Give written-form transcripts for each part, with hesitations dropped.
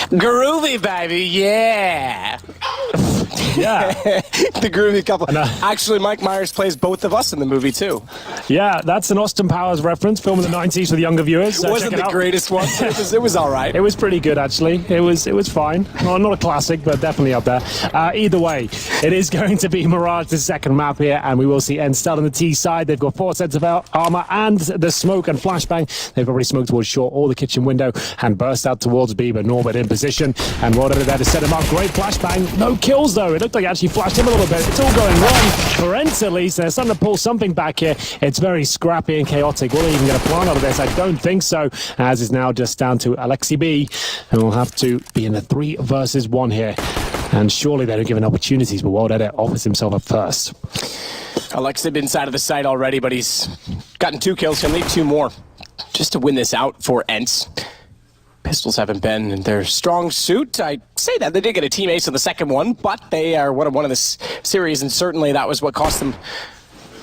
Groovy, baby, yeah. Yeah. The groovy couple. Actually, Mike Myers plays both of us in the movie, too. Yeah, that's an Austin Powers reference, film in the 90s for the younger viewers. It wasn't the greatest one, but it was all right. It was pretty good, actually. It was fine. Well, not a classic, but definitely up there. Either way, it is going to be Mirage, the second map here, and we will see ENCE start on the T side. They've got 4 sets of armor and the smoke and flashbang. They've already smoked towards short or the kitchen window and burst out towards B, but Norbert in position. And Roder there to set him up. Great flashbang. No kills, though. It looked like it actually flashed him a little bit. It's all going wrong for ENCE, at least. They're starting to pull something back here. It's very scrappy and chaotic. Will they even get a plan out of this? I don't think so, as is now just down to Alexi B, and will have to be in a 3 versus 1 here. And surely they don't give opportunities, but Wild Edit offers himself up first. Alexi inside of the site already, but he's gotten 2 kills. He'll need 2 more just to win this out for ENCE. Pistols haven't been in their strong suit. I say that they did get a team ace on the second one, but they are one of this series, and certainly that was what cost them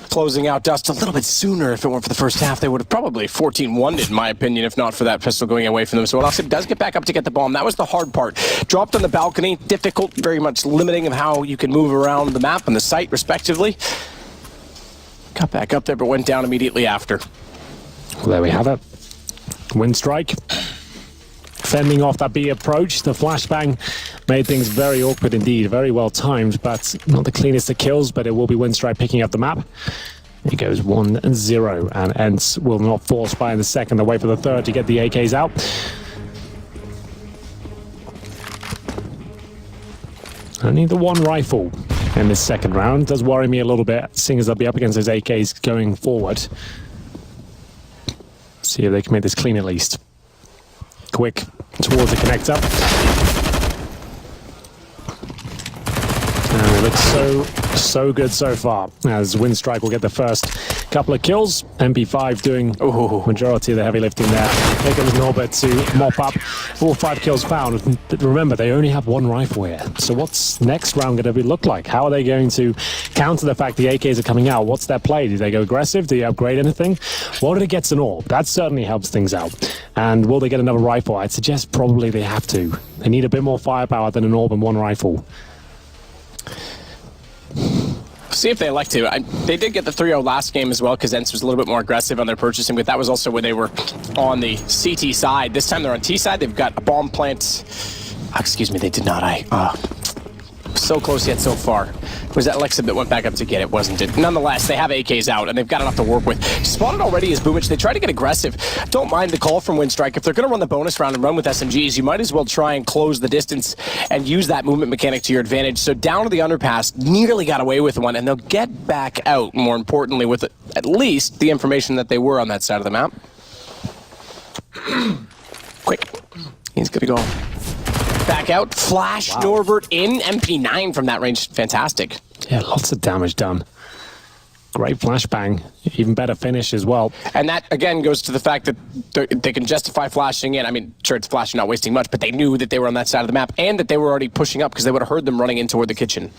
closing out Dust a little bit sooner. If it weren't for the first half, they would have probably 14-1'd, in my opinion, if not for that pistol going away from them. So Alexi does get back up to get the bomb. That was the hard part. Dropped on the balcony, difficult, very much limiting of how you can move around the map and the site, respectively. Got back up there, but went down immediately after. Well, there we have it. Winstrike. Fending off that B approach. The flashbang made things very awkward indeed. Very well timed, but not the cleanest of kills, but it will be Winstrike picking up the map. It goes 1-0, and ENCE will not force by in the second. They'll wait for the third to get the AKs out. Only the 1 rifle in this second round. Does worry me a little bit, seeing as they'll be up against those AKs going forward. See if they can make this clean at least. Quick towards the connector. And it looks so good so far, as Winstrike will get the first couple of kills. MP5 doing majority of the heavy lifting there. Here comes Norbert to mop up. 5 kills found. Remember, they only have 1 rifle here. So what's next round going to look like? How are they going to counter the fact the AKs are coming out? What's their play? Do they go aggressive? Do they upgrade anything? What if it gets an AWP? That certainly helps things out. And will they get another rifle? I'd suggest probably they have to. They need a bit more firepower than an AWP and 1 rifle. See if they elect to. They did get the 3-0 last game as well, because ENCE was a little bit more aggressive on their purchasing, but that was also when they were on the CT side. This time they're on T side. They've got a bomb plant. Excuse me, they did not. So close yet so far. Was that Alexi that went back up to get it, wasn't it? Nonetheless, they have AKs out, and they've got enough to work with. Spotted already is Boomich. They try to get aggressive. Don't mind the call from Winstrike. If they're going to run the bonus round and run with SMGs, you might as well try and close the distance and use that movement mechanic to your advantage. So down to the underpass, nearly got away with one, and they'll get back out, more importantly, with at least the information that they were on that side of the map. Quick. He's going to go back out. Flash. Wow. Norbert in. MP9 from that range. Fantastic. Yeah, lots of damage done. Great flashbang. Even better finish as well. And that, again, goes to the fact that they can justify flashing in. I mean, sure, it's flashing, not wasting much, but they knew that they were on that side of the map and that they were already pushing up, because they would have heard them running in toward the kitchen.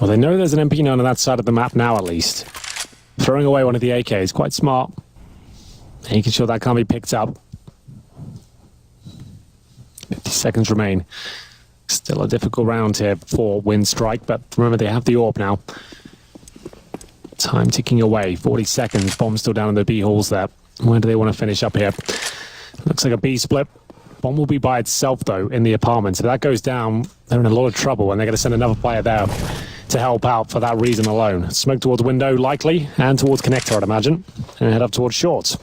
Well, they know there's an MP9 on that side of the map now, at least. Throwing away one of the AKs, quite smart. Making sure that can't be picked up. 50 seconds remain. Still a difficult round here for Winstrike, but remember they have the AWP now. Time ticking away, 40 seconds. Bomb still down in the B halls there. Where do they want to finish up here? Looks like a B split. Bomb will be by itself, though, in the apartment. So if that goes down, they're in a lot of trouble, and they're going to send another player there to help out for that reason alone. Smoke towards window, likely, and towards connector, I'd imagine, and head up towards shorts.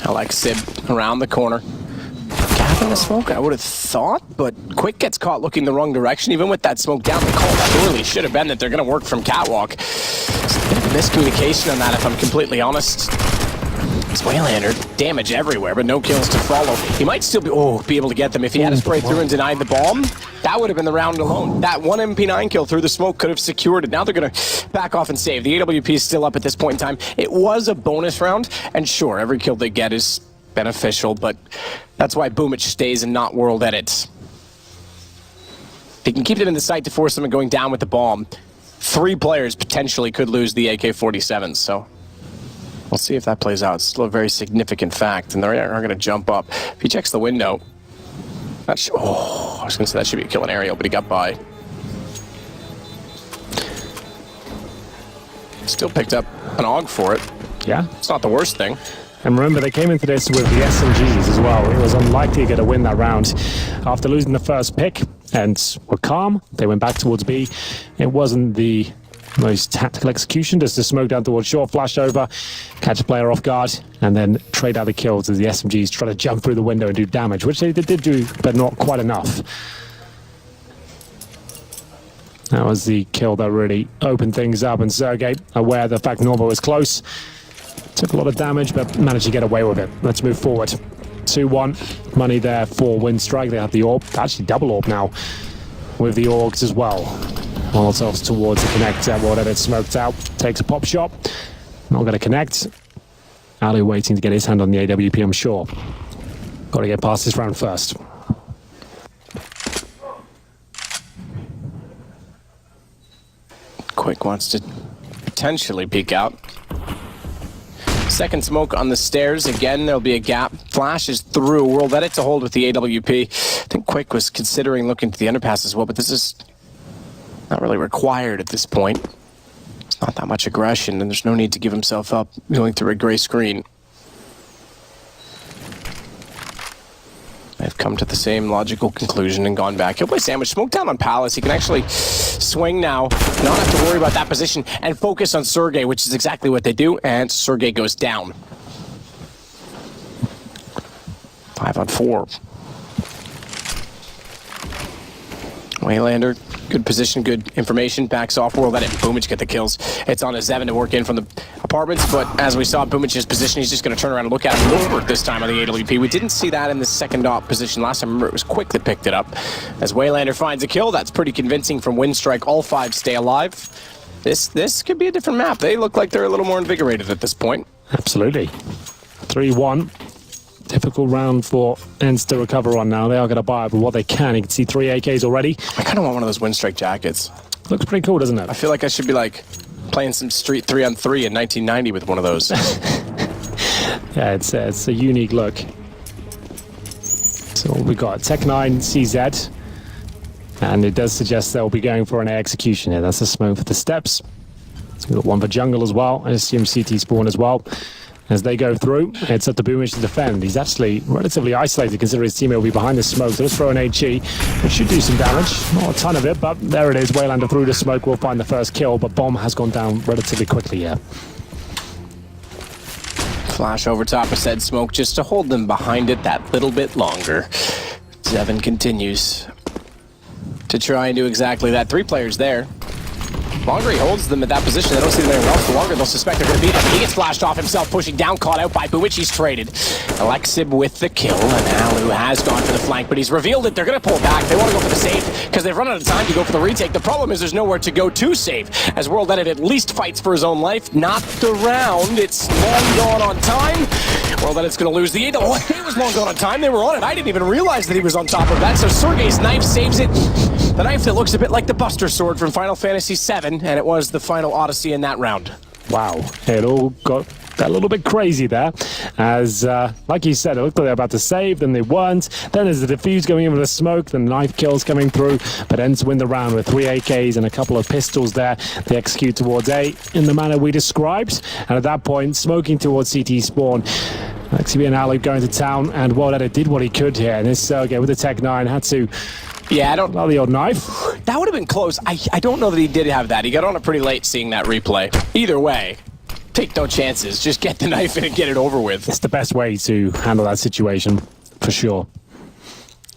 Alexi around the corner. Gap in the smoke, I would have thought, but Quick gets caught looking the wrong direction. Even with that smoke down, the call surely should have been that they're going to work from catwalk. It's a bit of a miscommunication on that, if I'm completely honest. It's Waylander, damage everywhere, but no kills to follow. He might still be able to get them if he had to spray through and denied the bomb. That would have been the round alone. That one MP9 kill through the smoke could have secured it. Now they're going to back off and save. The AWP is still up at this point in time. It was a bonus round, and sure, every kill they get is beneficial, but that's why Boomich stays and not World Edit. They can keep them in the site to force them going down with the bomb. 3 players potentially could lose the AK-47, so We'll see if that plays out. It's still a very significant fact, and they are going to jump up. If he checks the window, I was going to say that should be a kill in aerial, but he got by. Still picked up an AUG for it. Yeah. It's not the worst thing. And remember, they came into this with the SMGs as well. It was unlikely to get a win that round. After losing the first pick and were calm, they went back towards B. It wasn't the most tactical execution, just to smoke down towards short, flash over, catch a player off guard, and then trade out the kills as the SMGs try to jump through the window and do damage, which they did do, but not quite enough. That was the kill that really opened things up, and Sergey, aware of the fact Norvo was close, took a lot of damage, but managed to get away with it. Let's move forward. 2-1. Money there for Winstrike. They have the orb, actually double orb now, with the Orgs as well. Molotovs towards the connector. Whatever, it's smoked out. Takes a pop shot. Not going to connect. Ali waiting to get his hand on the AWP, I'm sure. Got to get past this round first. Quick wants to potentially peek out. Second smoke on the stairs. Again, there'll be a gap. Flashes through. World Edit to hold with the AWP. I think Quick was considering looking to the underpass as well, but this is not really required at this point. It's not that much aggression, and there's no need to give himself up going through a gray screen. They've come to the same logical conclusion and gone back. He'll play sandwich. Smoke down on Palace. He can actually swing now, not have to worry about that position, and focus on Sergey, which is exactly what they do, and Sergey goes down. 5-on-4. Waylander, good position, good information, backs off. World Edit, Boomich get the kills. It's on a Zevin to work in from the apartments, but as we saw Boomich's position, he's just going to turn around and look at him over this time on the AWP. We didn't see that in the second op position last time. Remember, it was Quick that picked it up. As Waylander finds a kill, that's pretty convincing from Winstrike. All 5 stay alive. This could be a different map. They look like they're a little more invigorated at this point. Absolutely. 3-1. Difficult round for ENCE to recover on now. They are going to buy it with what they can. You can see 3 AKs already. I kind of want one of those Winstrike jackets. Looks pretty cool, doesn't it? I feel like I should be like playing some street 3-on-3 in 1990 with one of those. Yeah, it's a unique look. So we got Tech9 CZ, and it does suggest they'll be going for an A execution here. That's a smoke for the steps. So we've got one for jungle as well. I assume CT spawn as well. As they go through, it's up to Boomich to defend. He's actually relatively isolated considering his teammate will be behind the smoke. So let's throw an HE, which should do some damage. Not a ton of it, but there it is. Waylander through the smoke will find the first kill, but Bomb has gone down relatively quickly here. Flash over top of said smoke just to hold them behind it that little bit longer. Zevin continues to try and do exactly that. 3 players there. Longer he holds them at that position, they don't see them anywhere else. The longer they'll suspect they're going to beat him. He gets flashed off himself, pushing down, caught out by Boomich. He's traded. Alexib with the kill, and Alu has gone for the flank, but he's revealed it. They're going to pull back. They want to go for the save because they've run out of time to go for the retake. The problem is there's nowhere to go to save, as World Edit at least fights for his own life. Not the round. It's long gone on time. World Edit's going to lose the 8. Oh, it was long gone on time. They were on it. I didn't even realize that he was on top of that. So Sergey's knife saves it. The knife that looks a bit like the Buster Sword from Final Fantasy VII, and it was the final Odyssey in that round. Wow, it all got a little bit crazy there. As, like you said, it looked like they were about to save, then they weren't. Then there's the defuse going in with the smoke, then the knife kills coming through. But ENCE win the round with 3 AKs and a couple of pistols there. They execute towards A in the manner we described. And at that point, smoking towards CT spawn. Lexi and Ali going to town, and World Edit did what he could here. And this Sergey with the Tech9 had to... Yeah, I don't know the old knife. That would have been close. I don't know that he did have that. He got on it pretty late seeing that replay. Either way, take no chances. Just get the knife in and get it over with. It's the best way to handle that situation, for sure.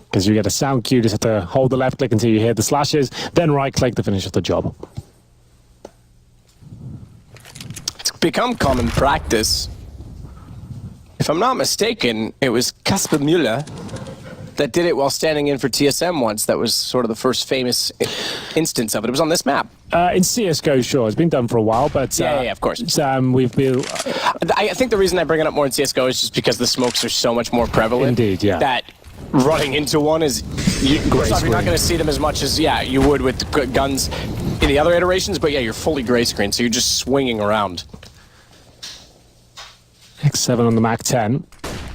Because you get a sound cue, just have to hold the left click until you hear the slashes, then right click to finish off the job. It's become common practice. If I'm not mistaken, it was Kasper Müller that did it while standing in for TSM once. That was sort of the first famous instance of it. It was on this map. In CSGO, sure. It's been done for a while, but... yeah, of course. We've been... I think the reason I bring it up more in CSGO is just because the smokes are so much more prevalent. Indeed, yeah. That running into one is... You're not going to see them as much as, yeah, you would with guns in the other iterations, but yeah, you're fully gray screen, so you're just swinging around. X7 on the Mac 10.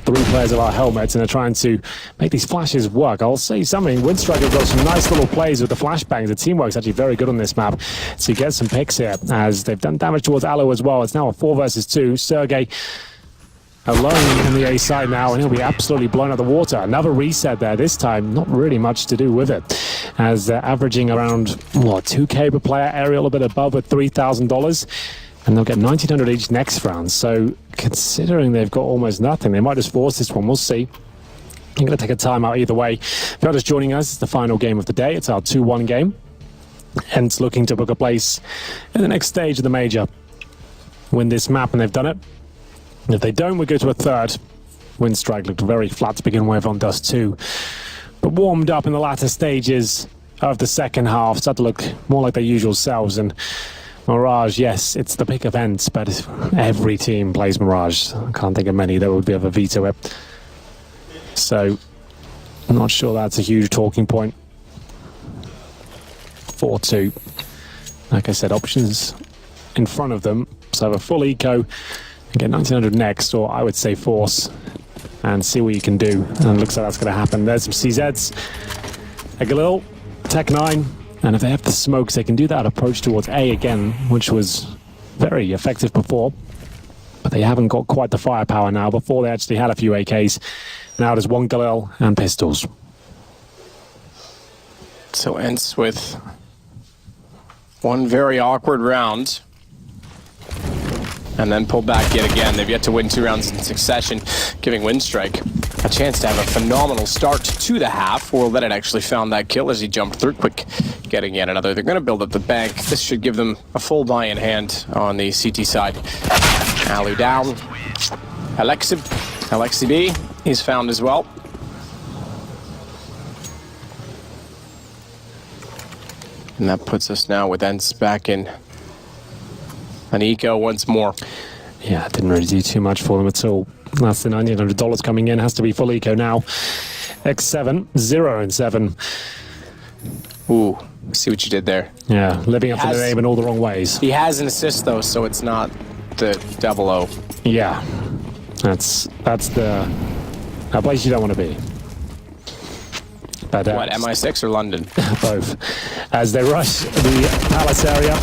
3 players of our helmets, and they're trying to make these flashes work. I'll say something, Winstrike have got some nice little plays with the flashbangs. The teamwork's actually very good on this map to get some picks here, as they've done damage towards Aloe as well. It's now a 4 versus 2. Sergey alone in the A side now, and he'll be absolutely blown out the water. Another reset there, this time not really much to do with it, as they're averaging around, what, 2k per player, Aerial a bit above at $3,000. And they'll get 1,900 each next round. So considering they've got almost nothing, they might just force this one. We'll see. I'm going to take a timeout either way. If you're just joining us, it's the final game of the day. It's our 2-1 game. Hence looking to book a place in the next stage of the major. Win this map, and they've done it. If they don't, we go to a third. Winstrike looked very flat to begin with on Dust 2. But warmed up in the latter stages of the second half. Started to look more like their usual selves. And Mirage, yes, it's the pick of ENCE, but every team plays Mirage. I can't think of many that would be able to veto it. So, I'm not sure that's a huge talking point. 4-2. Like I said, options in front of them. So have a full eco and get 1900 next, or I would say force, and see what you can do. And it looks like that's going to happen. There's some CZs. A Galil, Tech 9. And if they have the smokes, they can do that approach towards A again, which was very effective before. But they haven't got quite the firepower now. Before they actually had a few AKs. Now there's one Galil and pistols. So ENCE with one very awkward round. And then pull back yet again. They've yet to win 2 rounds in succession, giving Winstrike a chance to have a phenomenal start to the half. Or that it actually found that kill as he jumped through quick, getting yet another. They're going to build up the bank. This should give them a full buy in hand on the CT side. Alu down. Alexi B, he's found as well. And that puts us now with ENCE back in an eco once more. Yeah, it didn't really do too much for them at all. That's the $1,900 coming in. Has to be full eco now. X7, 0 and 7. Ooh, see what you did there. Yeah, living up to the name in all the wrong ways. He has an assist though, so it's not the 00. Yeah, that's the place you don't want to be. But, what, MI6 or London? Both. As they rush the palace area.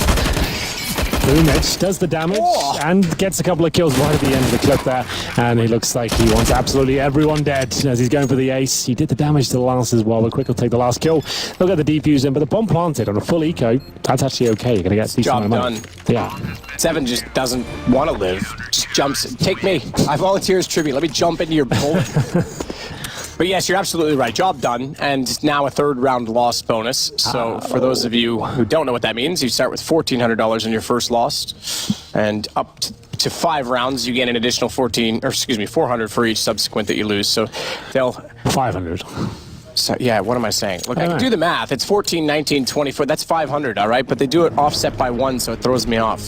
Boomich does the damage and gets a couple of kills right at the end of the clip there, and he looks like he wants absolutely everyone dead as he's going for the ace. He did the damage to the last as well, but Quick will take the last kill. They'll get the defuse in, but the bomb planted on a full eco, that's actually okay. You're going to get decent job amount done. of money. Yeah. 7 just doesn't want to live. Just jumps. Take me. I volunteer as tribute. Let me jump into your bullet. But yes, you're absolutely right. Job done, and now a 3rd round loss bonus. So for those of you who don't know what that means, you start with $1,400 on your first loss, and up to 5 rounds, you get an additional 400 for each subsequent that you lose. So they'll 500. So yeah, what am I saying? Look, I can do the math. It's 14, 19, 24. That's 500, all right? But they do it offset by 1, so it throws me off.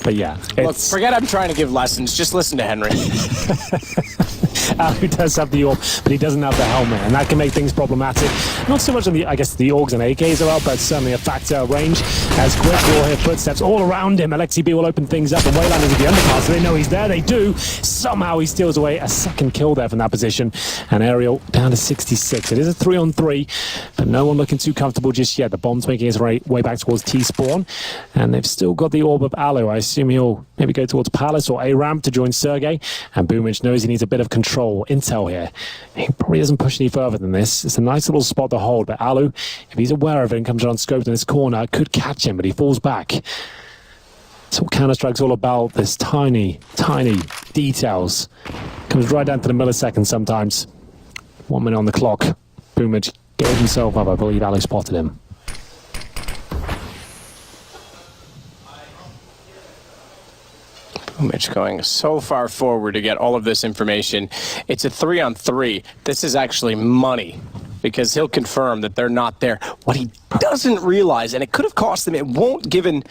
But yeah, look, forget I'm trying to give lessons. Just listen to Henry. Who does have the AUG, but he doesn't have the helmet, and that can make things problematic. Not so much on the, I guess, the AUGs and AKs are up, but certainly a factor range. As Quick will hear footsteps all around him, Alexi B will open things up, and Waylanders at the underpass, so they know he's there. They do. Somehow he steals away a 2nd kill there from that position, and Aerial down to 66. It is a 3-on-3, but no one looking too comfortable just yet. The bomb's making his way back towards T-spawn, and they've still got the orb of Aloe. I assume he'll maybe go towards Palace or A-ramp to join Sergey, and Boomich knows he needs a bit of control. Intel here. He probably doesn't push any further than this. It's a nice little spot to hold, but Alu, if he's aware of it and comes around scoped in this corner, could catch him, but he falls back. That's what Counter-Strike's all about, this tiny, tiny details. Comes right down to the millisecond sometimes. 1 minute on the clock. Boomich gave himself up. I believe Alu spotted him. Mitch going so far forward to get all of this information. It's a 3-on-3. This is actually money because he'll confirm that they're not there. What he doesn't realize, and it could have cost them, it won't given,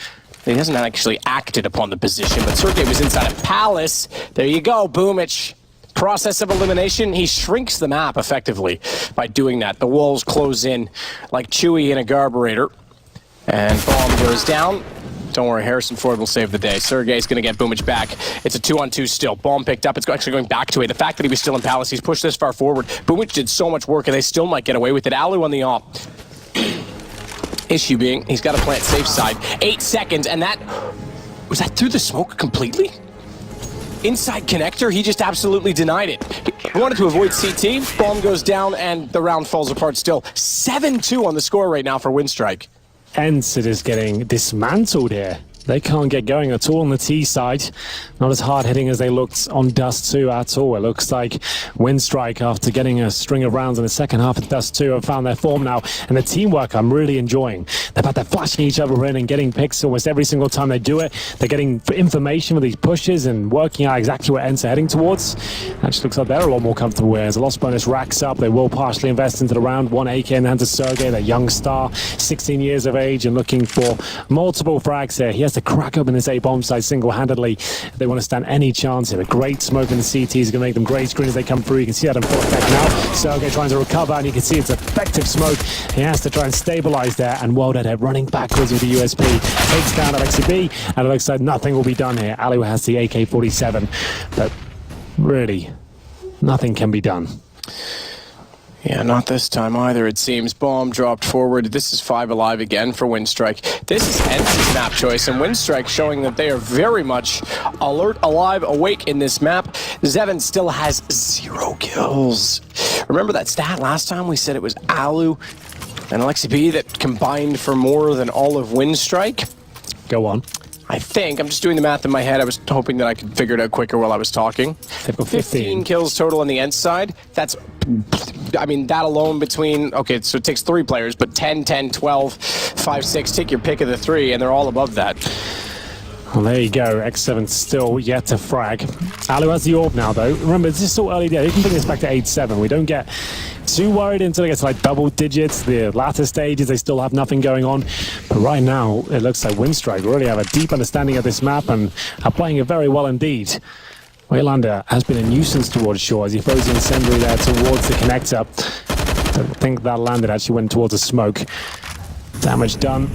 he hasn't actually acted upon the position, but Sergey was inside a palace. There you go, Boomich. Process of elimination, he shrinks the map effectively by doing that. The walls close in like Chewie in a carburetor. And bomb goes down. Don't worry, Harrison Ford will save the day. Sergey's going to get Boomage back. It's a 2-on-2 still. Bomb picked up. It's actually going back to it. The fact that he was still in Palace, he's pushed this far forward. Boomage did so much work, and they still might get away with it. Alu on the op. Issue being, he's got to plant safe side. 8 seconds, and that... Was that through the smoke completely? Inside connector, he just absolutely denied it. He wanted to avoid CT. Bomb goes down, and the round falls apart still. 7-2 on the score right now for Winstrike. ENCE is getting dismantled here. They can't get going at all on the T side. Not as hard hitting as they looked on Dust 2 at all. It looks like Winstrike, after getting a string of rounds in the second half of Dust 2, have found their form now. And the teamwork I'm really enjoying. The fact they're flashing each other in and getting picks almost every single time they do it. They're getting information with these pushes and working out exactly what ENCE are heading towards. Actually looks like they're a lot more comfortable here. As the loss bonus racks up, they will partially invest into the round. 1 AK in the hands of Sergey, the young star, 16 years of age and looking for multiple frags here. He has to crack open this A-bomb side single-handedly if they want to stand any chance here. A great smoke in the CT is going to make them grey screen as they come through. You can see that in full effect now. Sergey trying to recover, and you can see it's effective smoke. He has to try and stabilize there, and Worldhead running backwards with the USP. Takes down Alexi B, and it looks like nothing will be done here. Ali has the AK-47, but really, nothing can be done. Yeah, not this time either, it seems. Bomb dropped forward. This is 5 alive again for Winstrike. This is ENCE's map choice, and Winstrike showing that they are very much alert, alive, awake in this map. Zevin still has 0 kills. Remember that stat last time? We said it was Alu and Alexi B that combined for more than all of Winstrike. Go on. I think, I'm just doing the math in my head. I was hoping that I could figure it out quicker while I was talking. They've got 15 kills total on the ENCE side. That's, I mean, that alone between, okay, so it takes 3 players, but 10, 10, 12, 5, 6, take your pick of the 3, and they're all above that. Well, there you go. X7 still yet to frag. Alu has the orb now, though. Remember, this is still early day. They can bring this back to 8-7. We don't get too worried until it gets like double digits. The latter stages, they still have nothing going on. But right now, it looks like Winstrike really have a deep understanding of this map and are playing it very well indeed. Waylander has been a nuisance towards Shaw as he throws the incendiary there towards the connector. Don't think that landed, actually went towards a smoke. Damage done.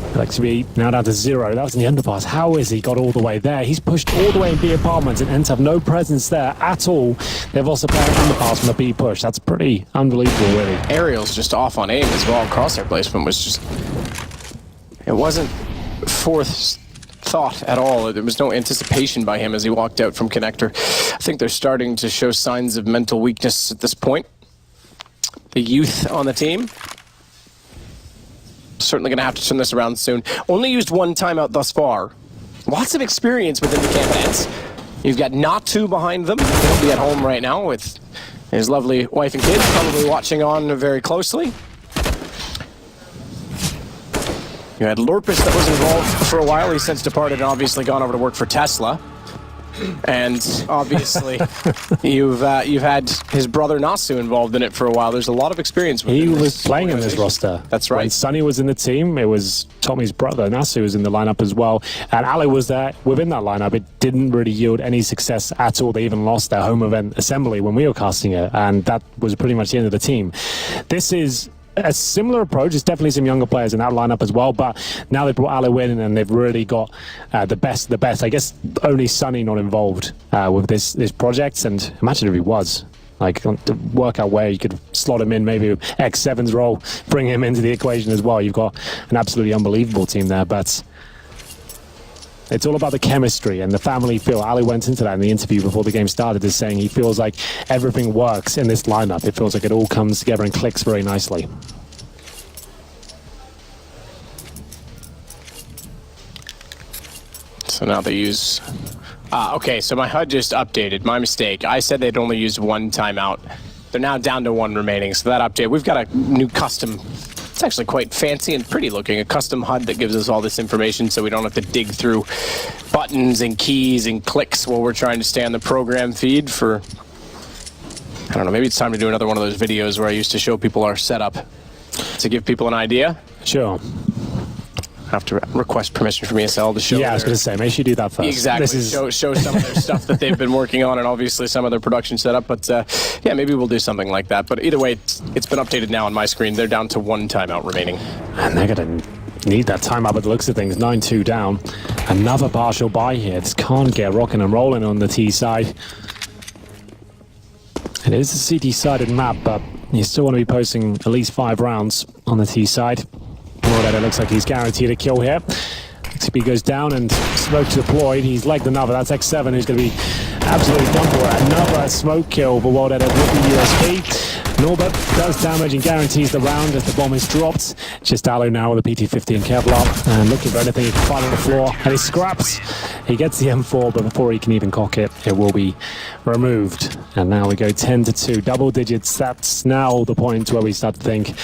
Alexi B now down to 0. That was in the underpass. How is he got all the way there? He's pushed all the way in B apartments and ENCE have no presence there at all. They've also played an underpass from the B push. That's pretty unbelievable, really. Aerial's just off on aim as well. Crosshair placement was just... It wasn't forth thought at all. There was no anticipation by him as he walked out from connector. I think they're starting to show signs of mental weakness at this point. The youth on the team. Certainly going to have to turn this around soon. Only used 1 timeout thus far. Lots of experience within the camp ENCE. You've got Natu behind them. He'll be at home right now with his lovely wife and kids, probably watching on very closely. You had Lorpus that was involved for a while. He's since departed and obviously gone over to work for Tesla. And obviously, you've had his brother Nasu involved in it for a while. There's a lot of experience with He was playing in this roster. That's right. When Sonny was in the team, it was Tommy's brother, Nasu, was in the lineup as well. And Ali was there within that lineup. It didn't really yield any success at all. They even lost their home event assembly when we were casting it. And that was pretty much the end of the team. This is a similar approach. There's definitely some younger players in that lineup as well, but now they've brought Ali in and they've really got the best. I guess only Sonny not involved with this project, and imagine if he was. Like, to work out where you could slot him in, maybe X7's role, bring him into the equation as well. You've got an absolutely unbelievable team there, but it's all about the chemistry and the family feel. Ali went into that in the interview before the game started as saying he feels like everything works in this lineup. It feels like it all comes together and clicks very nicely. So now they use... okay, so my HUD just updated. My mistake. I said they'd only used 1 timeout. They're now down to 1 remaining, so that update. We've got a new custom... It's actually quite fancy and pretty looking. A custom HUD that gives us all this information so we don't have to dig through buttons and keys and clicks while we're trying to stay on the program feed for... I don't know, maybe it's time to do another one of those videos where I used to show people our setup to give people an idea. Sure. I have to request permission from ESL to show. Yeah, I was going to say, make sure you do that first. Exactly. Show some of their stuff that they've been working on, and obviously some of their production setup. But yeah, maybe we'll do something like that. But either way, it's been updated now on my screen. They're down to 1 timeout remaining. And they're going to Need that timeout by the looks of things. 9-2 down. Another partial buy here. This can't get rocking and rolling on the T side. It is a CT-sided map, but you still want to be posting at least 5 rounds on the T side. It looks like he's guaranteed a kill here. XP goes down and smoke's deployed. He's legged another. That's X7 who's going to be absolutely done for it. Another smoke kill for World Edit with the USP. Norbert does damage and guarantees the round as the bomb is dropped. Just Alu now with a PT-50 and Kevlar and looking for anything he can find on the floor. And he scraps. He gets the M4, but before he can even cock it, it will be removed. And now we go 10-2, double digits. That's now the point where we start to think,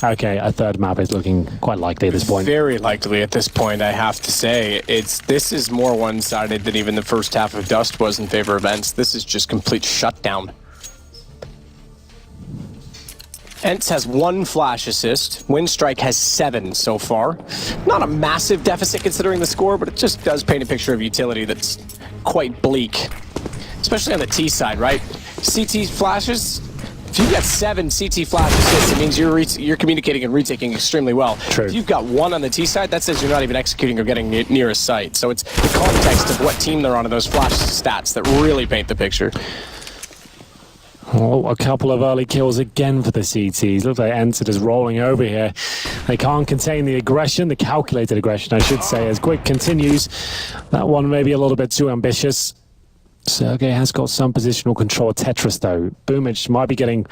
okay, a third map is looking quite likely at this point. Very likely at this point, I have to say. This is more one-sided than even the first half of Dust was in favor of ENCE. This is just complete shutdown. ENCE has 1 flash assist. Winstrike has 7 so far. Not a massive deficit considering the score, but it just does paint a picture of utility that's quite bleak. Especially on the T side, right? CT flashes, if you've got 7 CT flash assists, it means you're communicating and retaking extremely well. True. If you've got 1 on the T side, that says you're not even executing or getting near a site. So it's the context of what team they're on and those flash stats that really paint the picture. Oh, a couple of early kills again for the CTs. Looks like ENCE is rolling over here. They can't contain the aggression, the calculated aggression, I should say, as Quick continues. That one may be a little bit too ambitious. Sergey has got some positional control. Tetris, though. Boomich might be getting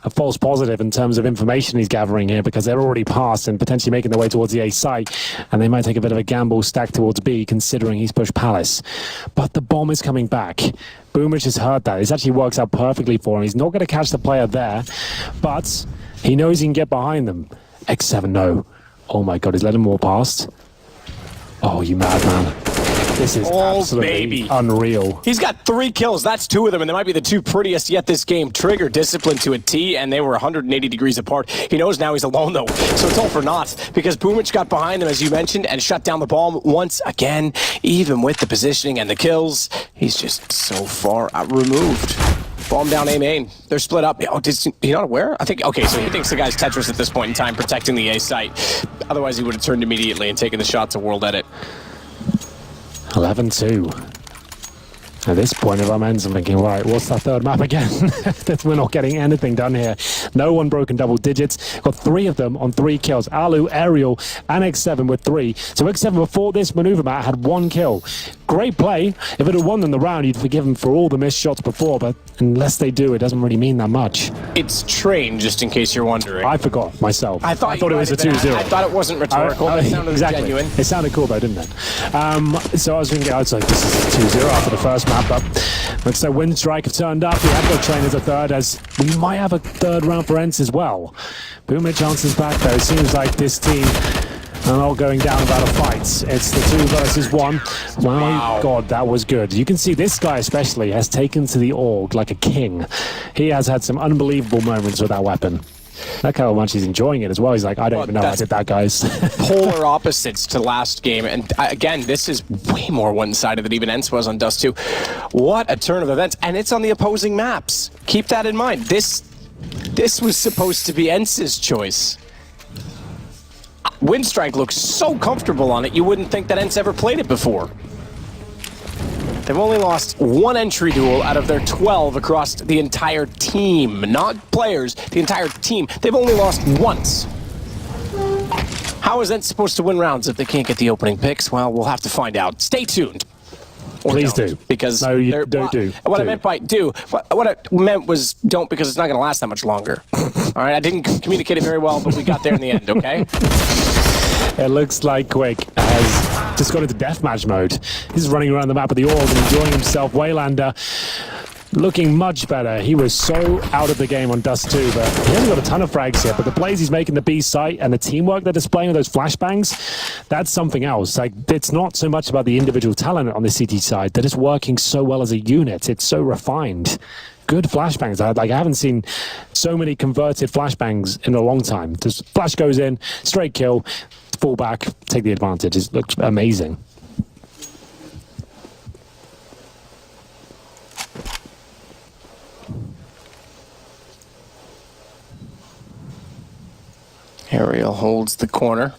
a false positive in terms of information he's gathering here because they're already past and potentially making their way towards the A site, and they might take a bit of a gamble stack towards B considering he's pushed Palace. But the bomb is coming back. Boomich has heard that. This actually works out perfectly for him. He's not going to catch the player there, but he knows he can get behind them. X7, no. Oh my god, he's let him walk past. Oh, you madman. This is absolutely unreal. He's got 3 kills. That's 2 of them, and they might be the 2 prettiest yet this game. Trigger, discipline to a T, and they were 180 degrees apart. He knows now he's alone, though, so it's all for naught, because Boomich got behind them, as you mentioned, and shut down the bomb once again. Even with the positioning and the kills, he's just so far removed. Bomb down A main. They're split up. Oh, is he not aware? I think, okay, so he thinks the guy's Tetris at this point in time, protecting the A site. Otherwise, he would have turned immediately and taken the shot to World Edit. 11-2. At this point, if I'm ENCE, I'm thinking, right, what's that third map again? We're not getting anything done here. No one broken double digits. Got 3 of them on 3 kills. Alu, Ariel, and X7 with 3. So X7 before this maneuver, Matt, had 1 kill. Great play. If it had won them the round, you'd forgive them for all the missed shots before, but unless they do, it doesn't really mean that much. It's train, just in case you're wondering. I forgot myself. I thought it was a 2-0. I thought it wasn't rhetorical. It sounded exactly. genuine. It sounded cool, though, didn't it? So I was thinking, I was like, this is a 2-0 after the first map, but looks like Winstrike have turned up. We have got train as a third, as we might have a third round for ENCE as well. Boomich answers back, though. It seems like this team are not going down without a fight. It's the 2 versus 1. My God, that was good. You can see this guy especially has taken to the org like a king. He has had some unbelievable moments with that weapon. Look how much he's enjoying it as well. He's like, I don't even know I did that, guys. Polar opposites to last game. And again, this is way more one-sided than even ENCE was on Dust 2. What a turn of events. And it's on the opposing maps. Keep that in mind. This was supposed to be ENCE's choice. Winstrike looks so comfortable on it, you wouldn't think that ENCE ever played it before. They've only lost 1 entry duel out of their 12 across the entire team. Not players, the entire team. They've only lost once. How is ENCE supposed to win rounds if they can't get the opening picks? Well, we'll have to find out. Stay tuned. Please do. Because no, you don't do. What I meant by do, what I meant was don't, because it's not going to last that much longer. All right, I didn't communicate it very well, but we got there in the end, okay? It looks like Quick has just gone into deathmatch mode. He's running around the map of the org and enjoying himself. Waylander looking much better. He was so out of the game on Dust 2, but he hasn't got a ton of frags here. But the plays he's making the B site and the teamwork they're displaying with those flashbangs, that's something else. Like, it's not so much about the individual talent on the CT side. They're just working so well as a unit. It's so refined. Good flashbangs. I haven't seen so many converted flashbangs in a long time. Just flash goes in, straight kill, fall back, take the advantage. It looks amazing. Ariel holds the corner.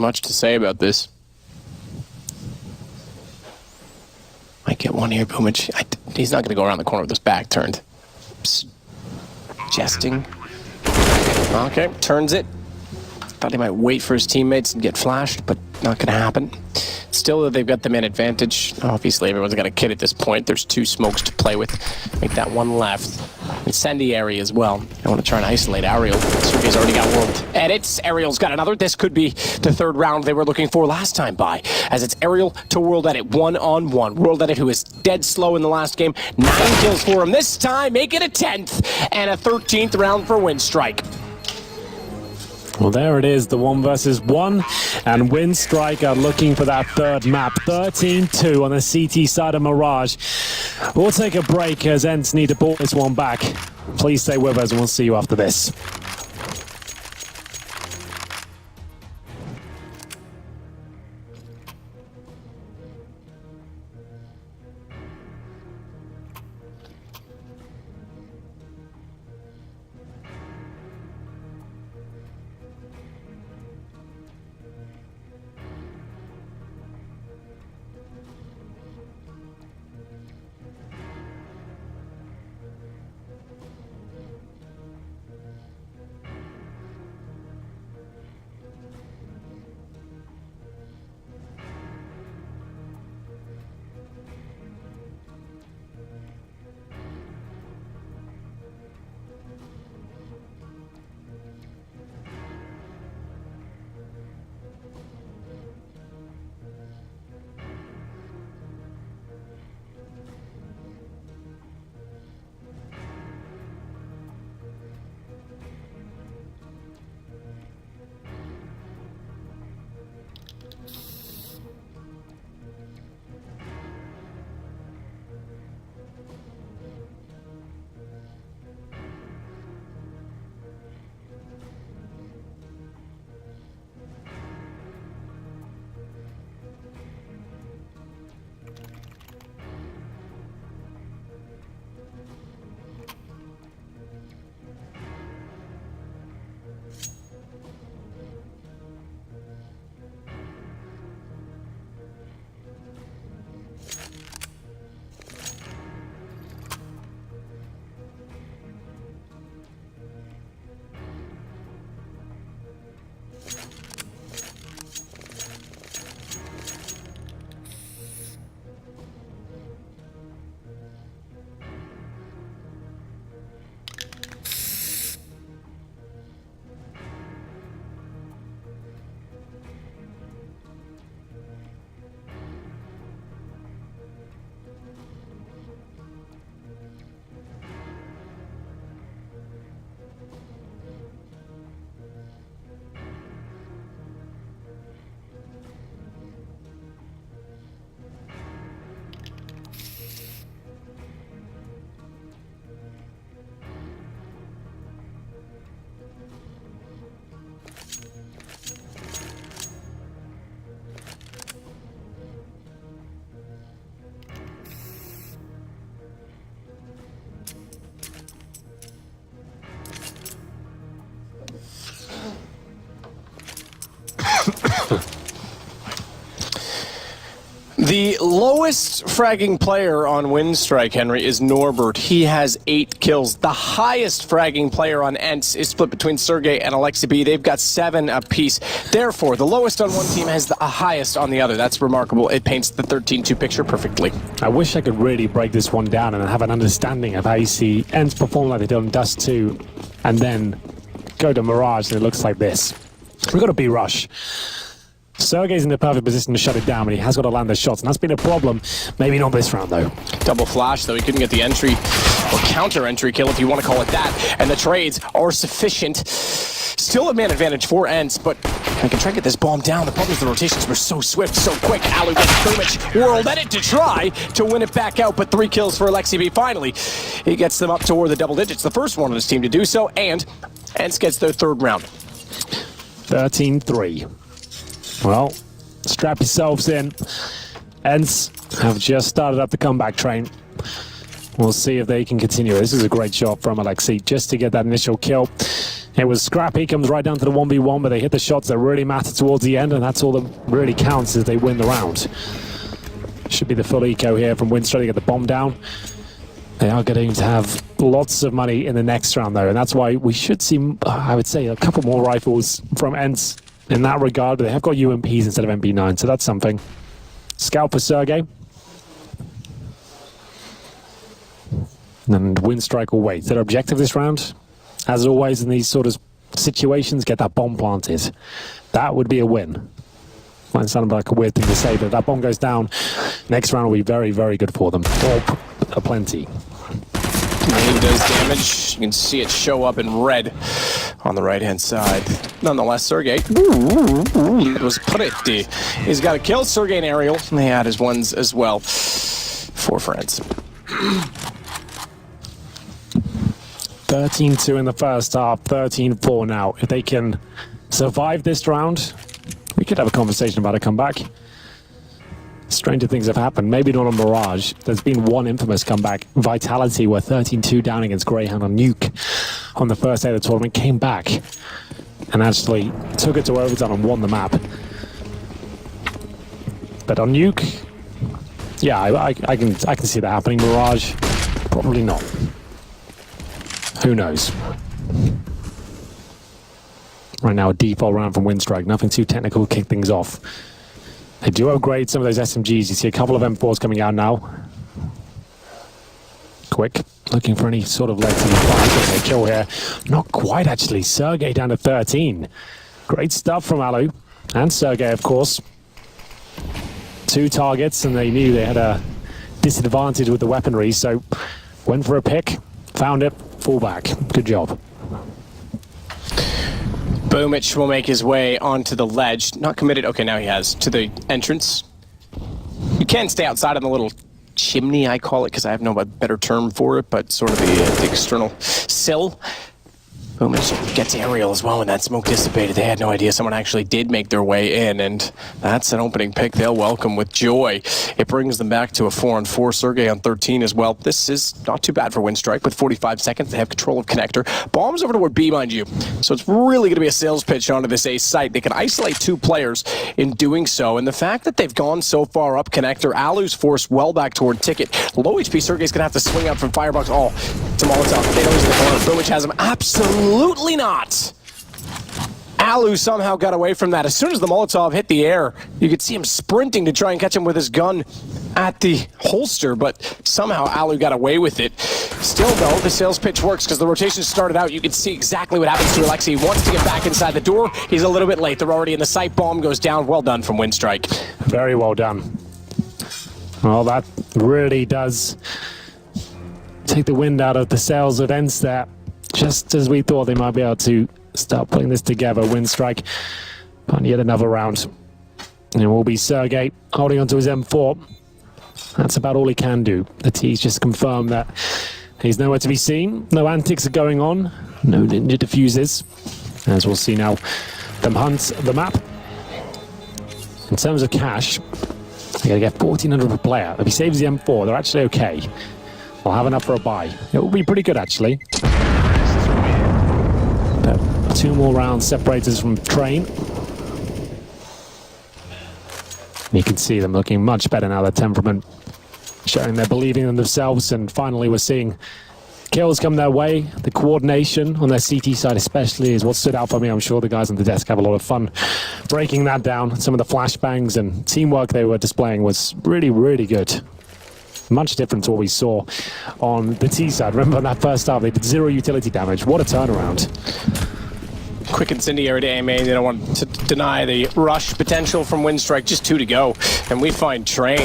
much to say about this. Might get one here, Boomage. He's not going to go around the corner with his back turned. Jesting. Okay, turns it. Thought he might wait for his teammates and get flashed, but not going to happen. Still, they've got the man advantage. Obviously, everyone's got a kid at this point. There's 2 smokes to play with. Make that one left. Incendiary as well. I want to try and isolate Ariel. Sergey's already got world edits. Ariel's got another. This could be the 3rd round they were looking for last time by, as it's Ariel to World Edit 1-on-1. World Edit, who is dead slow in the last game. 9 kills for him this time. Make it a 10th and a 13th round for Winstrike. Well, there it is, the 1 versus 1, and Winstrike are looking for that 3rd map. 13-2 on the CT side of Mirage. We'll take a break as ENCE need to ball this one back. Please stay with us and we'll see you after this. The lowest fragging player on Winstrike, Henry, is Norbert. He has 8 kills. The highest fragging player on ENCE is split between Sergey and Alexi B. They've got 7 apiece. Therefore, the lowest on one team has the highest on the other. That's remarkable. It paints the 13-2 picture perfectly. I wish I could really break this one down and have an understanding of how you see ENCE perform like they did on Dust 2 and then go to Mirage and it looks like this. We've got a B-rush. Sergey's in the perfect position to shut it down, but he has got to land the shots, and that's been a problem. Maybe not this round, though. Double flash, though. He couldn't get the entry, or counter-entry kill, if you want to call it that. And the trades are sufficient. Still a man advantage for ENCE, but I can try to get this bomb down. The problem is the rotations were so swift, so quick. Alu gets pretty much World Edit to try to win it back out, but 3 kills for Alexi B. Finally, he gets them up toward the double digits. The first one on his team to do so, and ENCE gets their 3rd round. 13-3. Well, strap yourselves in. ENCE have just started up the comeback train. We'll see if they can continue. This is a great shot from Alexi just to get that initial kill. It was scrappy, comes right down to the 1v1, but they hit the shots that really matter towards the end, and that's all that really counts as they win the round. Should be the full eco here from Winstrike to get the bomb down. They are going to have lots of money in the next round, though, and that's why we should see, I would say, a couple more rifles from ENCE in that regard. They have got UMPs instead of MP9, so that's something. Scout for Sergey. And Winstrike will wait. Their objective this round, as always in these sort of situations, get that bomb planted. That would be a win. Might sound like a weird thing to say, but if that bomb goes down, next round will be very, very good for them. Or plenty. Rain does damage. You can see it show up in red on the right-hand side. Nonetheless, Sergey was pretty. He's got a kill. Sergey and Ariel. They had his ones as well. 4 friends. 13-2 in the first half, 13-4 now. If they can survive this round, we could have a conversation about a comeback. Stranger things have happened. Maybe not on Mirage. There's been one infamous comeback. Vitality were 13-2 down against Greyhound on Nuke on the first day of the tournament, came back and actually took it to overtime and won the map. But on Nuke, yeah, I can see that happening. Mirage, probably not. Who knows? Right now, a default round from Winstrike. Nothing too technical to kick things off. They do upgrade some of those SMGs. You see a couple of M4s coming out now. Quick, looking for any sort of leg to the fight. They kill here. Not quite, actually. Sergey down to 13. Great stuff from Alu. And Sergey, of course. 2 targets, and they knew they had a disadvantage with the weaponry, so went for a pick, found it, fall back. Good job. Boomich will make his way onto the ledge. Not committed. Okay, now he has to the entrance. You can stay outside on the little chimney, I call it, because I have no better term for it, but sort of the external sill. Boomich gets Ariel as well when that smoke dissipated. They had no idea someone actually did make their way in, and that's an opening pick they'll welcome with joy. It brings them back to a 4-on-4. Sergey on 13 as well. This is not too bad for Winstrike with 45 seconds. They have control of connector. Bombs over toward B, mind you. So it's really going to be a sales pitch onto this A site. They can isolate 2 players in doing so, and the fact that they've gone so far up connector, Alu's forced well back toward Ticket. Low HP Sergey's going to have to swing out from Firebox. Oh, it's a Molotov. They know he's in the corner. Boomich has him. Absolutely not. Alu somehow got away from that. As soon as the Molotov hit the air, you could see him sprinting to try and catch him with his gun at the holster, but somehow Alu got away with it. Still, though, the sales pitch works because the rotation started out. You can see exactly what happens to Alexei. He wants to get back inside the door. He's a little bit late. They're already in the site. Bomb goes down. Well done from Winstrike. Very well done. Well, that really does take the wind out of the sails of ENCE there. Just as we thought they might be able to start putting this together. Winstrike on yet another round. And it will be Sergey holding onto his M4. That's about all he can do. The T's just confirmed that he's nowhere to be seen. No antics are going on. No ninja diffuses. As we'll see now, them hunt the map. In terms of cash, they're going to get 1,400 per player. If he saves the M4, they're actually okay. We'll have enough for a buy. It will be pretty good, actually. 2 more rounds separators from Train. You can see them looking much better now, their temperament, showing they're believing in themselves, and finally we're seeing kills come their way. The coordination on their CT side especially is what stood out for me. I'm sure the guys on the desk have a lot of fun breaking that down. Some of the flashbangs and teamwork they were displaying was really, really good. Much different to what we saw on the T side. Remember on that first half, they did 0 utility damage. What a turnaround. Quick incendiary to aim A. They don't want to deny the rush potential from Winstrike. Just 2 to go. And we find Train.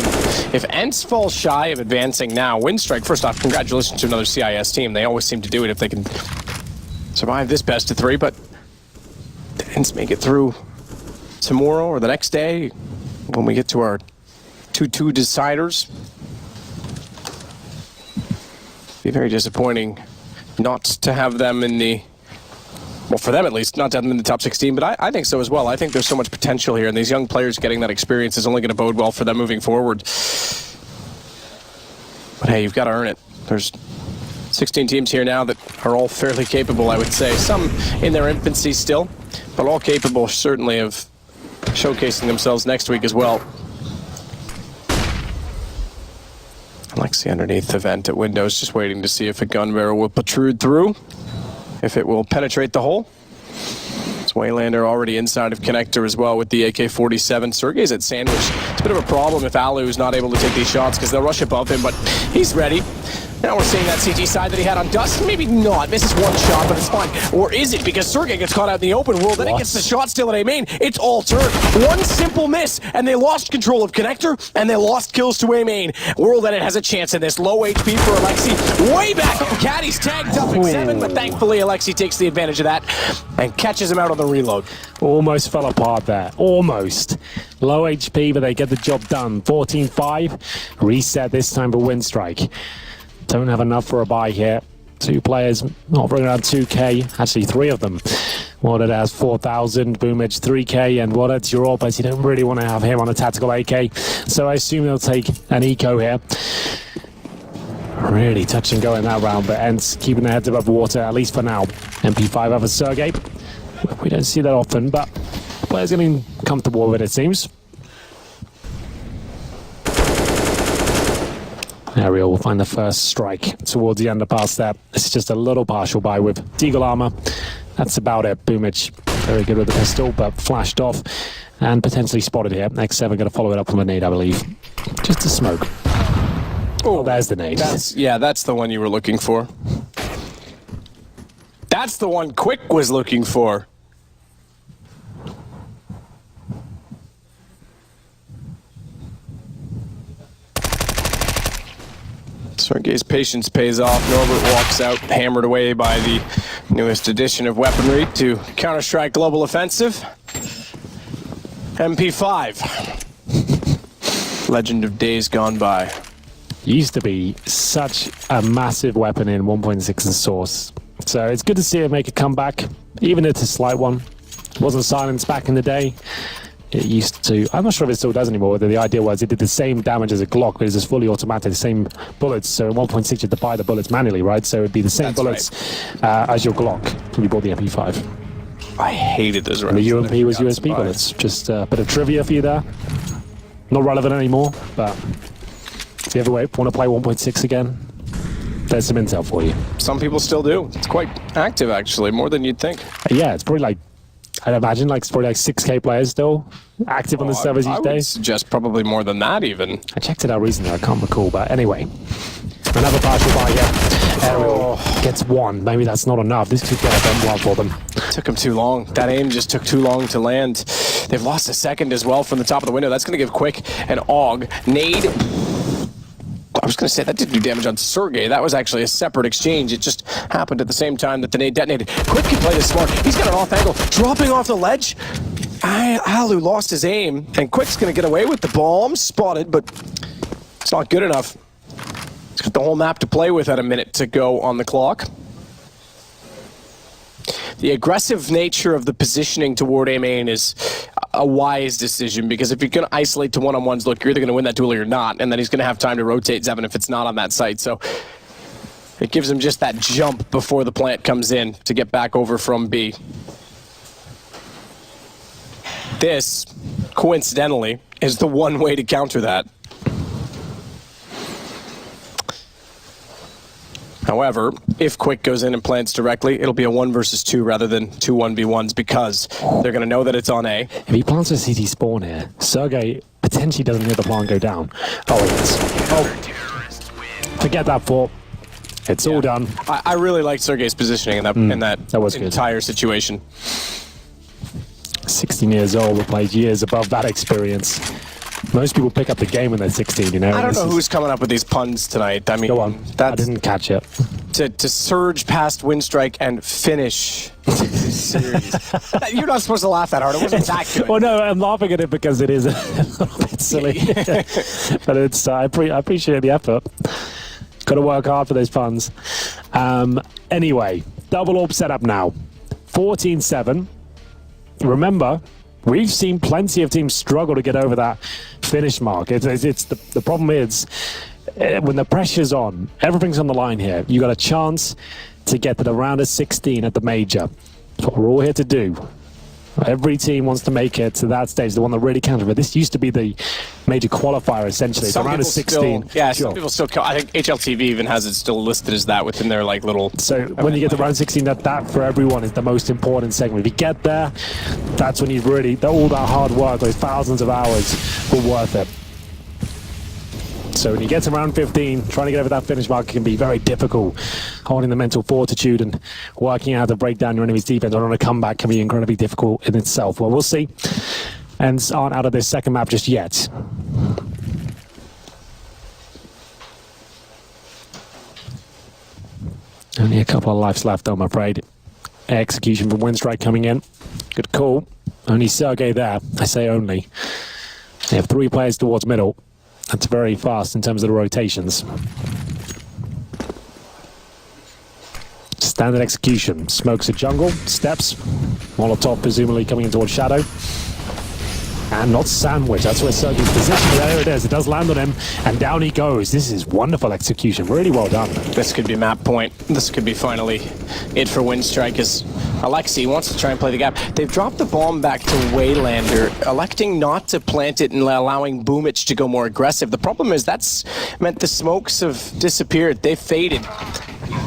If ENCE falls shy of advancing now, Winstrike, first off, congratulations to another CIS team. They always seem to do it if they can survive this best of 3. But did ENCE make it through tomorrow or the next day when we get to our 2-2 deciders? Be very disappointing not to have them in the... Well, for them at least, not to have them in the top 16, but I think so as well. I think there's so much potential here, and these young players getting that experience is only going to bode well for them moving forward. But hey, you've got to earn it. There's 16 teams here now that are all fairly capable, I would say. Some in their infancy still, but all capable certainly of showcasing themselves next week as well. Alexi underneath the vent at windows, just waiting to see if a gun barrel will protrude through, if it will penetrate the hole. Waylander already inside of connector as well with the AK-47. Sergey's at sandwich. It's a bit of a problem if Alu is not able to take these shots because they'll rush above him, but he's ready. Now we're seeing that CT side that he had on Dust. Maybe not. Misses one shot, but it's fine. Or is it? Because Sergey gets caught out in the open world. Then he gets the shot still at A main. It's all turned. One simple miss, and they lost control of connector, and they lost kills to A main. World Edit has a chance in this. Low HP for Alexi. Way back. Caddy's tagged up at 7, but thankfully Alexi takes the advantage of that and catches him out on the reload. Almost fell apart there. Almost. Low HP, but they get the job done. 14-5. Reset this time for Winstrike. Don't have enough for a buy here. 2 players offering around 2k. Actually, 3 of them. Warded has 4,000. Boomage 3k. And Warded's your all place. You don't really want to have him on a tactical AK. So I assume they'll take an eco here. Really touch and go in that round, but ENCE keeping their heads above water, at least for now. MP5 over Sergey. We don't see that often, but players getting comfortable with it, it seems. Ariel will find the first strike towards the underpass there. This is just a little partial buy with Deagle armor. That's about it. Boomage, very good with the pistol, but flashed off and potentially spotted here. X7 going to follow it up from a nade, I believe. Just a smoke. Oh, there's the nade. That's the one you were looking for. That's the one Quick was looking for. Sergey's patience pays off. Norbert walks out, hammered away by the newest edition of weaponry to Counter-Strike Global Offensive. MP5. Legend of days gone by. Used to be such a massive weapon in 1.6 and Source. So it's good to see it make a comeback, even if it's a slight one. It wasn't silenced back in the day. It used to, I'm not sure if it still does anymore, whether the idea was it did the same damage as a Glock, but it's just fully automatic, the same bullets. So in 1.6 you had to buy the bullets manually, right? So it'd be the same bullets as your Glock when you bought the MP5. I hated those rounds. And the UMP was USB bullets. Just a bit of trivia for you there. Not relevant anymore, but if you ever want to play 1.6 again, there's some intel for you. Some people still do. It's quite active, actually, more than you'd think. Yeah, it's probably like, I'd imagine it's probably like 6k players still active on the servers each day. I would suggest probably more than that even. I checked it out recently, I can't recall, but anyway. Another partial buy here. Ariel gets 1. Maybe that's not enough. This could get a bend one for them. Took him too long. That aim just took too long to land. They've lost a second as well from the top of the window. That's going to give Quick an AUG. Nade. I was going to say that didn't do damage on Sergey. That was actually a separate exchange. It just happened at the same time that the nade detonated. Quick can play this smart. He's got an off angle. Dropping off the ledge. Alu lost his aim, and Quick's going to get away with the bomb. Spotted, but it's not good enough. He's got the whole map to play with at a minute to go on the clock. The aggressive nature of the positioning toward A main is a wise decision, because if you're going to isolate to one-on-ones, look, you're either going to win that duel or you're not, and then he's going to have time to rotate Zevin if it's not on that site. So it gives him just that jump before the plant comes in to get back over from B. This, coincidentally, is the one way to counter that. However, if Quick goes in and plants directly, it'll be a 1 versus 2 rather than 2 1v1s, because they're going to know that it's on A. If he plants a CT spawn here, Sergey potentially doesn't hear the plant go down. Oh, it is. Oh, forget that fort. It's all done. I really liked Sergey's positioning in that entire situation. 16 years old, we played years above that experience. Most people pick up the game when they're 16, you know. I don't know who's coming up with these puns tonight. I mean, go on. I didn't catch it. To surge past Winstrike and finish this series. You're not supposed to laugh that hard. It wasn't that good. Well, no, I'm laughing at it because it is a little bit silly. But it's I appreciate the effort. Got to work hard for those puns. Anyway, double orb setup now. 14-7. Remember, we've seen plenty of teams struggle to get over that finish mark. The problem is, when the pressure's on, everything's on the line here. You got a chance to get to the round of 16 at the major. That's what we're all here to do. Every team wants to make it to that stage, the one that really counts. But this used to be the major qualifier, essentially. Some the round of 16. Still, some people still count. I think HLTV even has it still listed as that within their like little. So when you get to round 16, that for everyone is the most important segment. If you get there, that's when you've really, all that hard work, those thousands of hours, were worth it. So when you get to round 15, trying to get over that finish mark can be very difficult. Holding the mental fortitude and working out how to break down your enemy's defense on a comeback can be incredibly difficult in itself. Well, we'll see. ENCE aren't out of this second map just yet. Only a couple of lives left, I'm afraid. Execution from Winstrike coming in. Good call. Only Sergey there. I say only. They have 3 players towards middle. That's very fast in terms of the rotations. Standard execution. Smokes a jungle, steps. Molotov presumably coming in towards Shadow. And not sandwich. That's where Sergey's position. There it is. It does land on him. And down he goes. This is wonderful execution. Really well done. This could be map point. This could be finally it for Winstrike as Alexi wants to try and play the gap. They've dropped the bomb back to Waylander, electing not to plant it and allowing Boomich to go more aggressive. The problem is that's meant the smokes have disappeared. They've faded.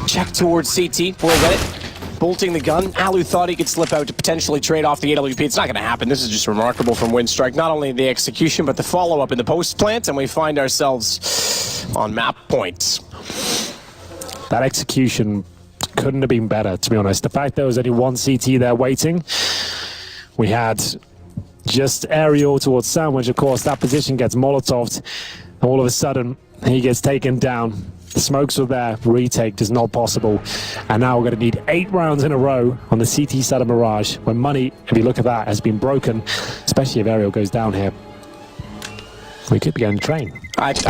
Check towards CT. Will they get it? Bolting the gun. Alu thought he could slip out to potentially trade off the AWP. It's not going to happen. This is just remarkable from Winstrike. Not only the execution, but the follow-up in the post plant, and we find ourselves on map points. That execution couldn't have been better, to be honest. The fact there was only one CT there waiting. We had just aerial towards Sandwich. Of course, that position gets Molotoved. All of a sudden, he gets taken down. The smokes were there, retake is not possible, and now we're going to need 8 rounds in a row on the CT side of Mirage, when money, if you look at that, has been broken, especially if Ariel goes down here. We could be going to train. I think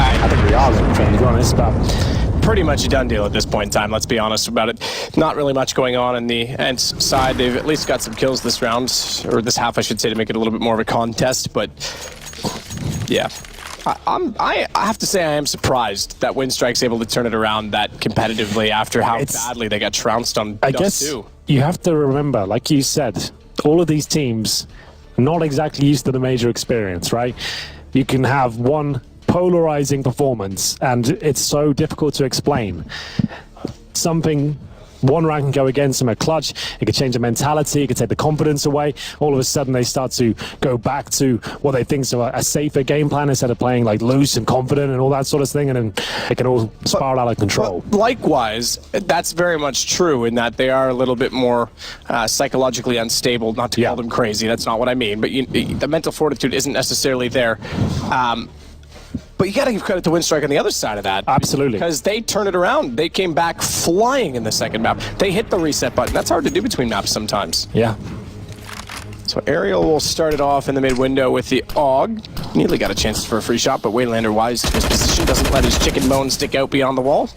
We are going to train, to be honest, but pretty much a done deal at this point in time, let's be honest about it. Not really much going on the ENCE side. They've at least got some kills this round, or this half I should say, to make it a little bit more of a contest, but yeah. I have to say I am surprised that Winstrike's able to turn it around that competitively after how badly they got trounced on Dust 2. I guess you have to remember, like you said, all of these teams not exactly used to the major experience, right? You can have one polarizing performance and it's so difficult to explain. One round can go against them, a clutch, it could change the mentality, it could take the confidence away. All of a sudden they start to go back to what they think is a safer game plan instead of playing like loose and confident and all that sort of thing, and then it can all spiral out of control. Likewise, that's very much true in that they are a little bit more psychologically unstable, not to call them crazy, that's not what I mean, but the mental fortitude isn't necessarily there. But you got to give credit to Winstrike on the other side of that. Absolutely. Because they turned it around. They came back flying in the second map. They hit the reset button. That's hard to do between maps sometimes. Yeah. So Ariel will start it off in the mid window with the AUG. Nearly got a chance for a free shot, but Waylander, wise to his position, doesn't let his chicken bone stick out beyond the wall.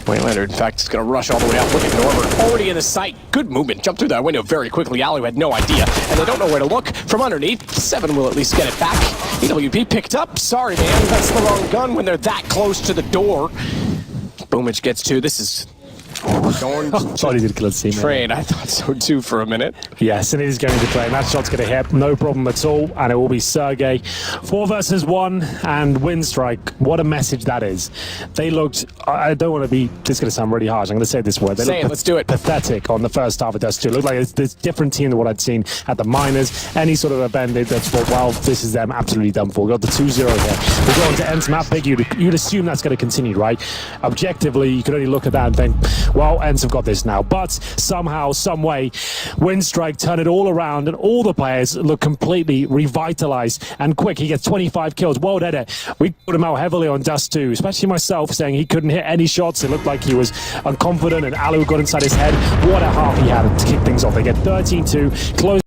Waylander, in fact, is going to rush all the way up. Look at Norbert, already in the sight. Good movement. Jumped through that window very quickly. Alu had no idea, and they don't know where to look. From underneath, 7 will at least get it back. EWP picked up. Sorry, man, that's the wrong gun when they're that close to the door. Boomich gets 2. This is going to train. I thought so too for a minute. Yes, and it is going to train. That shot's going to hit, no problem at all, and it will be Sergey. 4 versus 1, and Winstrike. What a message that is. They looked, I don't want to be, this is going to sound really harsh, I'm going to say this word. They say it, let's do it. Pathetic on the first half of Dust 2. It looked like it's this different team than what I'd seen at the minors. Any sort of event that's thought, well, this is them absolutely done for. We got the 2-0 here. We're going to ENCE map big. You'd assume that's going to continue, right? Objectively, you could only look at that and think, well, ENCE have got this now. But somehow, some way, Winstrike turned it all around and all the players look completely revitalized and quick. He gets 25 kills. Well done. We put him out heavily on Dust 2, especially myself, saying he couldn't hit any shots. It looked like he was unconfident and Alu got inside his head. What a half he had to kick things off. They get 13-2, close.